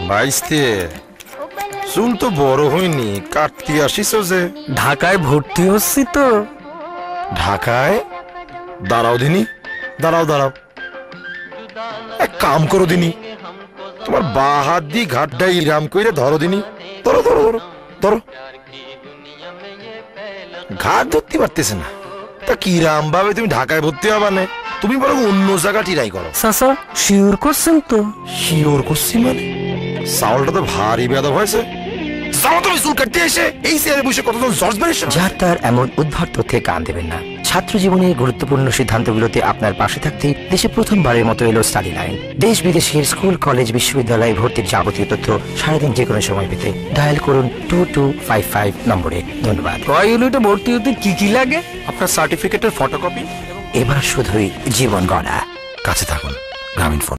বাইশতে চুল তো বড় হয়নি, কাটতে আসিস যে? ঢাকায় ভর্তি হচ্ছি তো। ঢাকায়? দাঁড়াও দিনি, দাঁড়াও দাঁড়াও, এক কাম করো দিনি, তোমার বা হাত দিয়ে ঘাটটা ইরাম করে ধরো দিনি, ধরো ধরো ধরো ধরো। ঘাট ধরতে পারতেছে না, তা কিরাম ভাবে তুমি ঢাকায় ভর্তি হবা না? তুমি বরং অন্য জায়গা ট্রাই করো। চাচা শিওর করছেন তো? শিওর করছি মানে? চাউলটা তো ভারী বেদব হয়েছে। যাও তুমি চুল কাটতে এসে এই চেয়ারে বসে কতজন জর্জ বেরিয়েছে। যার তার এমন উদ্ভট তথ্যে কান দেবেন না। ছাত্র জীবনের গুরুত্বপূর্ণ সিদ্ধান্তগুলোতে আপনার পাশে থাকতে দেশে প্রথমবারের মতো এলো স্টাডি লাইন। দেশ বিদেশের স্কুল, কলেজ, বিশ্ববিদ্যালয়ে ভর্তির যাবতীয় তথ্য সারাদিন যে কোনো সময় পেতে ডায়াল করুন 2255 নম্বরে। ধন্যবাদ। কয় ইউনিটে ভর্তি হতে কি কি লাগে? আপনার সার্টিফিকেটের ফটোকপি। এবার শুধুই জীবন গড়া। কাছে থাকুন গ্রামীণ ফোন।